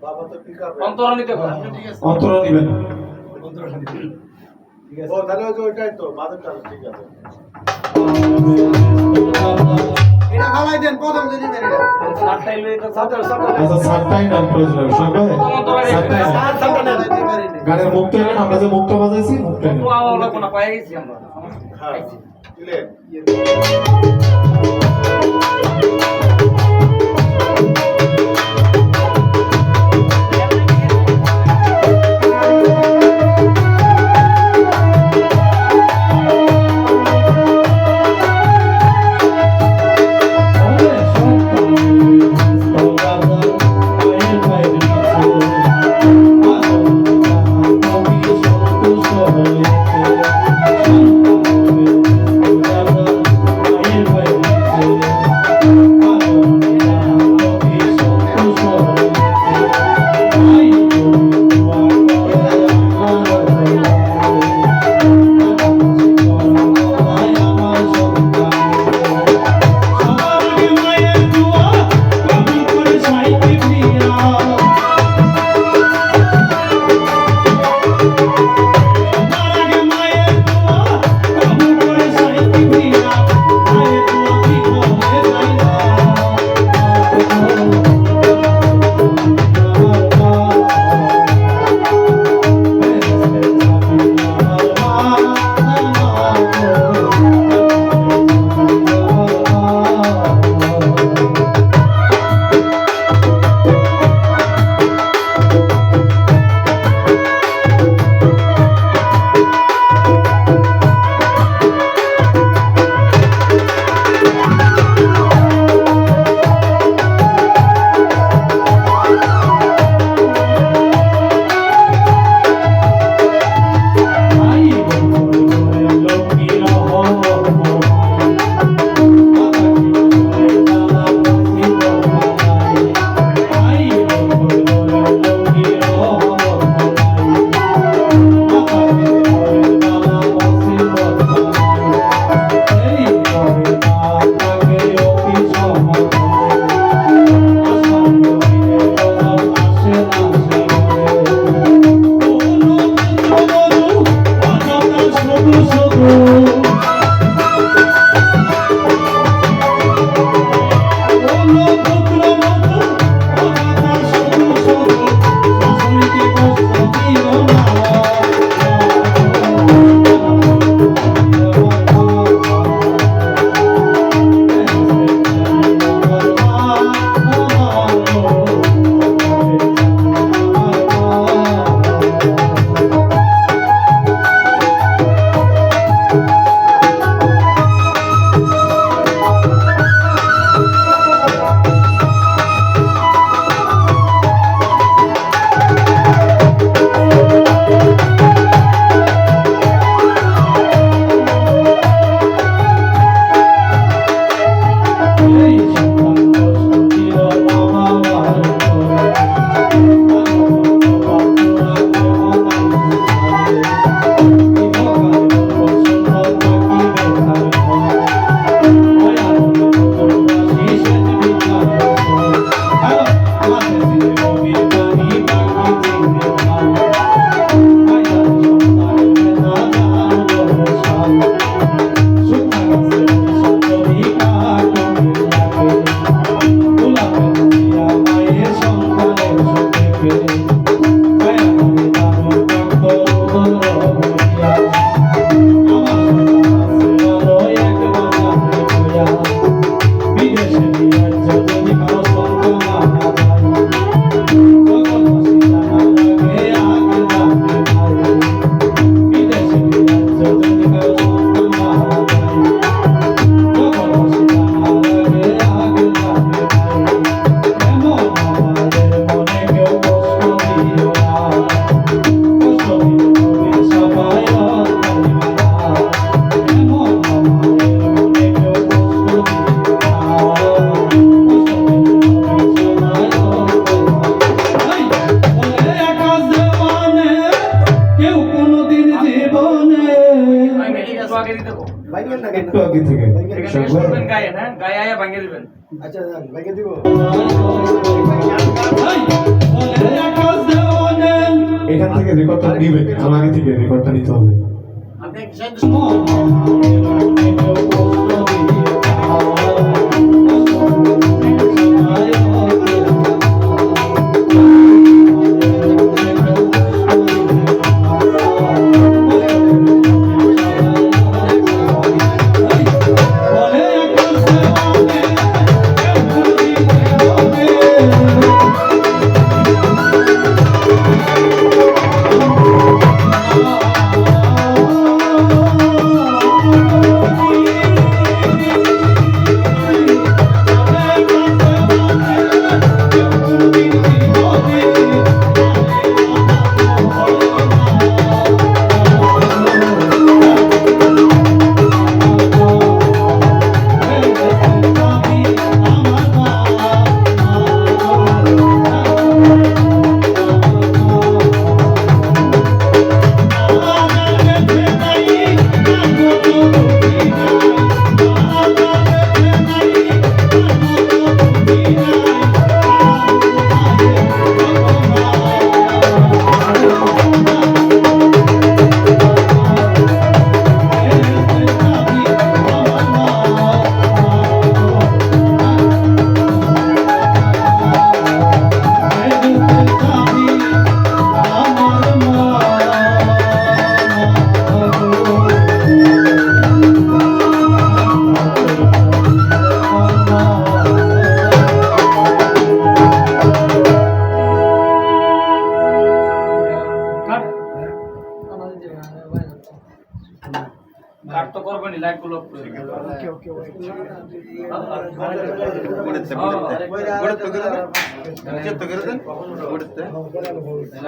বাবা তো পিকআপে অন্তর নিতে হবে ঠিক আছে অন্তর দিবেন ঠিক আছে ও তাহলে ওইটাই তো বাদরটা ঠিক আছে এটা ফালাই দেন প্রথম যে দিবেন এটা সাতটাই লই তো সাতটা আচ্ছা সাতটাই নাম প্রয়োজন সবাই সাতটাই গানের মুক্ত নেন আমরা যে মুক্ত বাজাইছি মুক্ত নেন তো আওয়ালা কোনা পাই গেছি আমরা হ্যাঁ ক্লিয়ার একটু আগে থেকে গায়ে না গায়ে আয়া ভাঙিয়ে দিবেন আচ্ছা ভাইকে দিব রেকর্ডটা নিবে আর আগে থেকে রেকর্ডটা নিতে হবে আপনি এক সাইড কাট তো করবেনি লাইট গুলো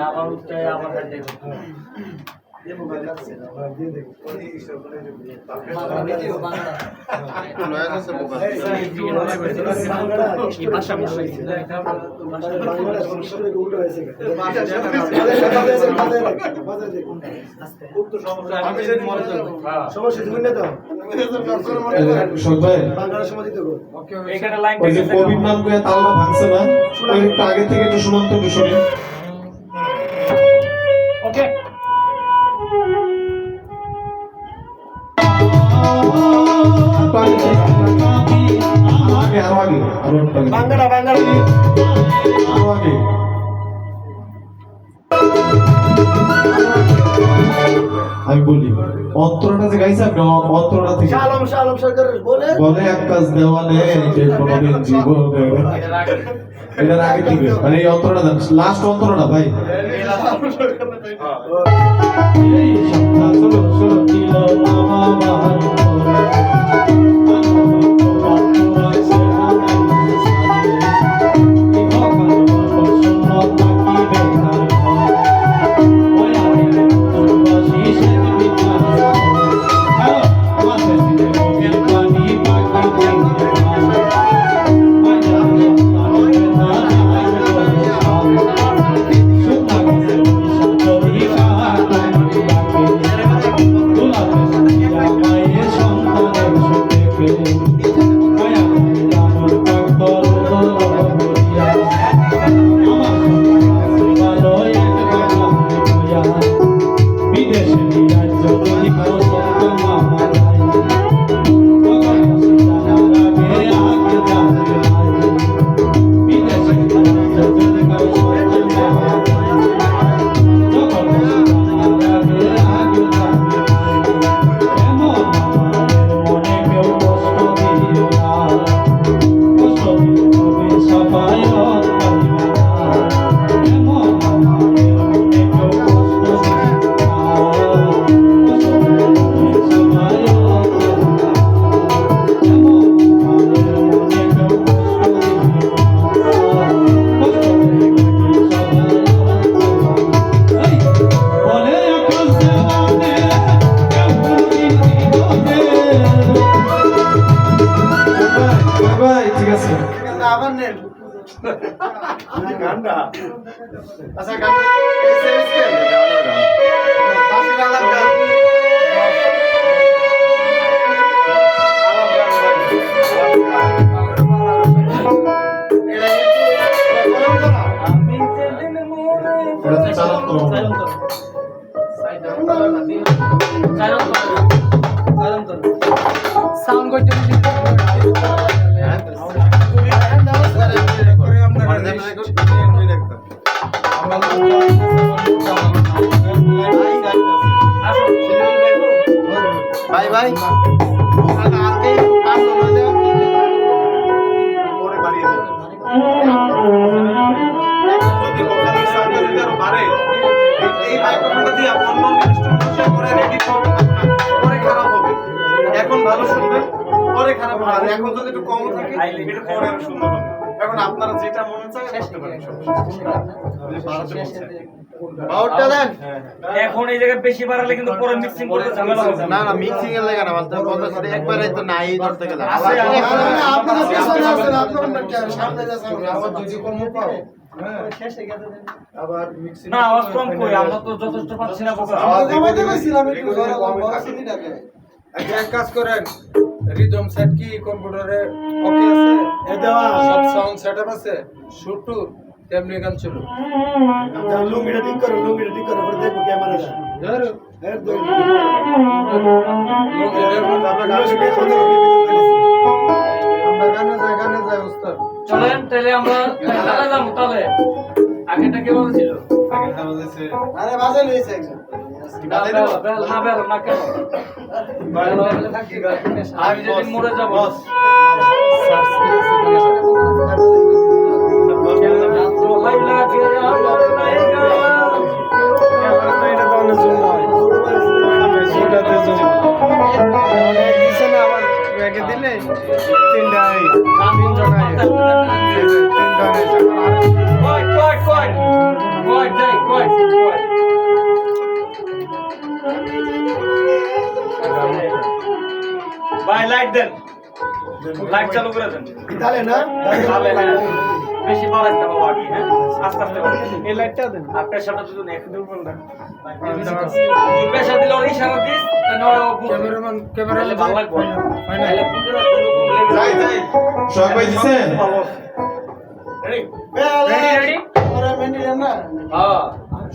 আবার উঠতে আবার কাটতে এখানে লাইন ওই যে কোভিড নাম করে তালটা ভাঙছে না ওই একটু আগে থেকে একটু শুনুন তো একটু শুনি ওকে আমি বলি অন্তরটা যে গাইছে আপনি অন্তরটা থেকে শালম সরকার বলে এক কাজ দেওয়ালে যে কোনোদিন জীবনে এটার আগে থেকে মানে এই অন্তরটা দেন লাস্ট অন্তরটা ভাই এই সন্ধ্যা চলো চলো দিল আমার গানটা আচ্ছা গান এসএমএস কে পাশে গান লাগবে আমি যেদিন মরে এটা চালান করো সাউন্ড করতে ভাই ভাই পরে বাড়িয়ে দেবে যদি ওখানে সাউন্ড যদি আরো বাড়ে এই মাইক্রোফোনটা দিয়ে অন্য ইনস্ট্রুমেন্ট করে রেডি করবেন আপনার পরে খারাপ হবে এখন ভালো শুনবেন পরে খারাপ হবে আর এখন যদি একটু কম থাকে এটা পরে আরো সুন্দর হবে এখন আপনারা যেটা মনে চায় করতে পারেন পাওয়ারটা দেন এখন এই জায়গায় বেশি বাড়ালে কিন্তু পরে মিক্সিং করতে ঝামেলা হবে না না মিক্সিং এর লাগা না বলতে কথা করে একবারে তো নাই ধরতে গেলে আছে, আপনারা পিছনে আছেন আপনারা সামনে যাচ্ছেন আবার যদি কম পাও আবার মিক্সিং না আওয়াজ কম কই আমরা তো যথেষ্ট পাচ্ছি না বোকা কমাইতে কইছিলাম একটু ধরে বড় সিটিটাকে এক কাজ করেন রিদম সেট কি কম্পিউটারে ওকে আছে এ দেওয়া সব সাউন্ড সেটআপ আছে শুটু তেমনি গান চলো লুঙ্গিটা ঠিক করো পরে দেখো ক্যামেরা ধরো একদম আমরা গানে যাই উস্তাদ চলেন তাহলে আমরা খেলা যাবো তাহলে আগেটা কে বলেছিল আরে বাজে লইছে একজন বেল না কেন আমি যেদিন মরে যাবো ভাই লাইট দেন লাইট চালু করে দেন তাহলে না তাহলে হ্যাঁ বেশি বাড়াই না বাবা আগে হ্যাঁ আস্তে আস্তে এই লাইটটা দেন আর প্রেসারটা যদি একটু দূর করে দেন প্রেসার দিলে ওই ইশারা দিস তাহলে ক্যামেরাম্যান ক্যামেরা ভালো লাগবে ফাইনালি যাই শখ ভাই দিছেন রেডি রেডি রেডি ওরা মেন্ডি না হ্যাঁ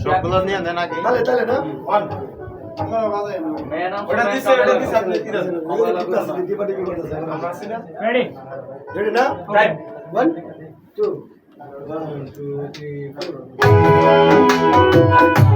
সবগুলো নিয়ে দেন আগে তাহলে না ওয়ান আপনারা বাজায় না মেন ওটা দিছে আপনি কি দেন দিবা দিবি করতেছে আমরা আছি না রেডি রেডি না টাইম 1 2 1 2 3 4